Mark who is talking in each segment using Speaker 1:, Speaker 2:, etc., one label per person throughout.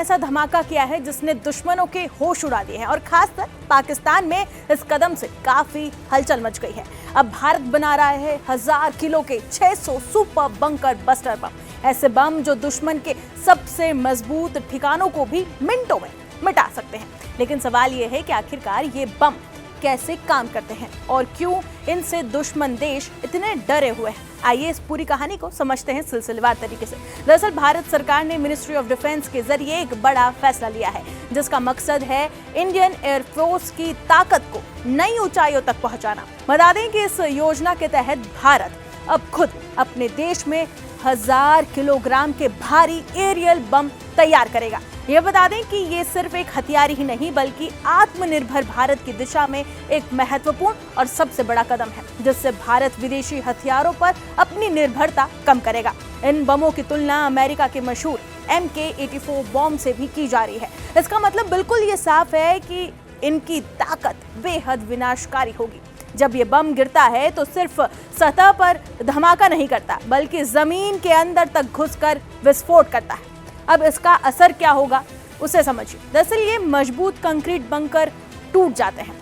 Speaker 1: ऐसा धमाका किया है जिसने दुश्मनों के होश उड़ा दिए हैं और खासकर पाकिस्तान में इस कदम से काफी हलचल मच गई है। अब भारत बना रहा है 1000 किलो के 600 सुपर बंकर बस्टर बम, ऐसे बम जो दुश्मन के सबसे मजबूत ठिकानों को भी मिनटों में मिटा सकते हैं। लेकिन सवाल यह है कि आखिरकार ये बम कैसे काम करते हैं और क्यों इनसे दुश्मन देश इतने डरे हुए हैं। आइए इस पूरी कहानी को समझते हैं सिलसिलेवार तरीके से। दरअसल भारत सरकार ने मिनिस्ट्री ऑफ डिफेंस के जरिए एक बड़ा फैसला लिया है जिसका मकसद है इंडियन एयरफोर्स की ताकत को नई ऊंचाइयों तक पहुंचाना। बता दें कि इस योजना के तहत भारत अब खुद अपने देश में 1000 किलोग्राम के भारी एरियल बम तैयार करेगा। ये बता दें कि ये सिर्फ एक हथियार ही नहीं बल्कि आत्मनिर्भर भारत की दिशा में एक महत्वपूर्ण और सबसे बड़ा कदम है जिससे भारत विदेशी हथियारों पर अपनी निर्भरता कम करेगा। इन बमों की तुलना अमेरिका के मशहूर MK-84 बॉम्ब से भी की जा रही है। इसका मतलब बिल्कुल ये साफ है कि इनकी ताकत बेहद विनाशकारी होगी। जब ये बम गिरता है तो सिर्फ सतह पर धमाका नहीं करता बल्कि जमीन के अंदर तक घुसकर विस्फोट करता है। अब इसका असर क्या होगा उसे समझिए। दरअसल ये मजबूत कंक्रीट बंकर टूट जाते हैं,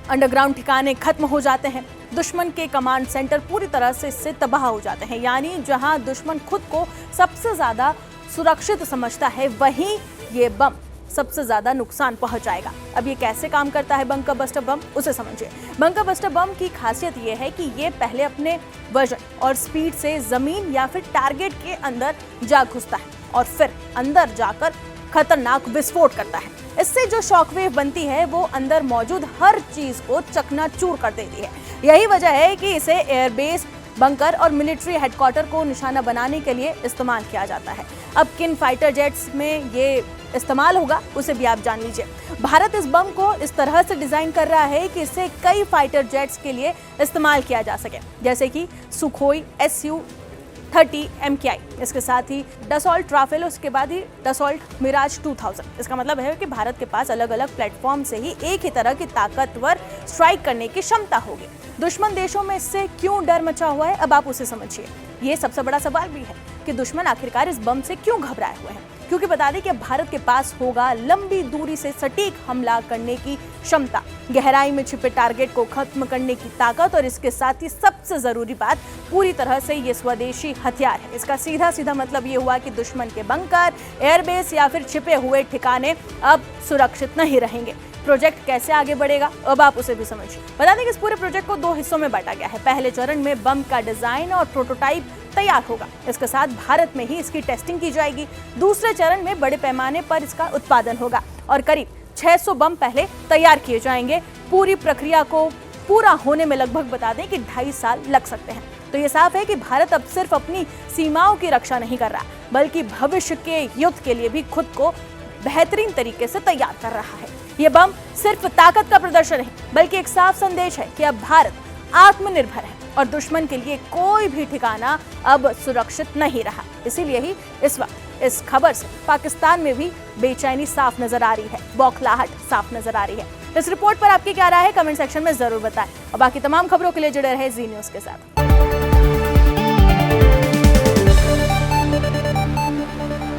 Speaker 1: अंडरग्राउंड ठिकाने खत्म हो जाते हैं, दुश्मन के कमांड सेंटर पूरी तरह से इससे तबाह हो जाते हैं। यानी जहां दुश्मन खुद को सबसे ज्यादा सुरक्षित समझता है वहीं ये बम सबसे ज्यादा नुकसान पहुंचाएगा। अब ये कैसे काम करता है बंकर बस्टर बम, उसे समझिए। बंकर बस्टर बम की खासियत ये है कि ये पहले अपने वजन और स्पीड से जमीन या फिर टारगेट के अंदर जा घुसता है और फिर अंदर जाकर खतरनाक विस्फोट करता है। इससे जो शॉकवेव बनती है वो अंदर मौजूद हर चीज को चकनाचूर कर देती है। यही वजह है कि इसे एयरबेस, बंकर और मिलिट्री हेडक्वार्टर को निशाना बनाने के लिए इस्तेमाल किया जाता है। अब किन फाइटर जेट्स में ये इस्तेमाल होगा उसे भी आप जान लीजिए। भारत इस बम को इस तरह से डिजाइन कर रहा है कि इसे कई फाइटर जेट्स के लिए इस्तेमाल किया जा सके, जैसे कि सुखोई Su-30 MKI, इसके साथ ही डसॉल्ट राफेल, उसके बाद ही डसॉल्ट मिराज 2000। इसका मतलब है कि भारत के पास अलग अलग प्लेटफॉर्म से ही एक ही तरह की ताकतवर स्ट्राइक करने की क्षमता होगी। दुश्मन देशों में इससे क्यों डर मचा हुआ है अब आप उसे समझिए। ये सबसे बड़ा सवाल भी है कि दुश्मन आखिरकार इस बम से क्यों घबराए हुए हैं, क्योंकि बता दें कि भारत के पास होगा लंबी दूरी से सटीक हमला करने की क्षमता, गहराई में छिपे टारगेट को खत्म करने की ताकत और इसके साथ ही सबसे जरूरी बात, पूरी तरह से ये स्वदेशी हथियार है। इसका सीधा सीधा मतलब ये हुआ कि दुश्मन के बंकर, एयरबेस या फिर छिपे हुए ठिकाने अब सुरक्षित नहीं रहेंगे। प्रोजेक्ट कैसे आगे बढ़ेगा अब आप उसे भी समझिए। बता दें कि इस पूरे प्रोजेक्ट को 2 हिस्सों में बांटा गया है। पहले चरण में बम का डिजाइन और प्रोटोटाइप तैयार होगा, इसके साथ भारत में ही इसकी टेस्टिंग की जाएगी। दूसरे चरण में बड़े पैमाने पर इसका उत्पादन होगा और करीब 600 बम पहले तैयार किए जाएंगे। पूरी प्रक्रिया को पूरा होने में लगभग बता दें कि 2.5 साल लग सकते हैं। तो ये साफ है कि भारत अब सिर्फ अपनी सीमाओं की रक्षा नहीं कर रहा बल्कि भविष्य के युद्ध के लिए भी खुद को बेहतरीन तरीके से तैयार कर रहा है। ये बम सिर्फ ताकत का प्रदर्शन नहीं बल्कि एक साफ संदेश है कि अब भारत आत्मनिर्भर है और दुश्मन के लिए कोई भी ठिकाना अब सुरक्षित नहीं रहा। इसीलिए ही इस वक्त इस खबर से पाकिस्तान में भी बेचैनी साफ नजर आ रही है, बौखलाहट साफ नजर आ रही है। इस रिपोर्ट पर आपकी क्या राय है कमेंट सेक्शन में जरूर बताएं और बाकी तमाम खबरों के लिए जुड़े रहे जी न्यूज़ के साथ।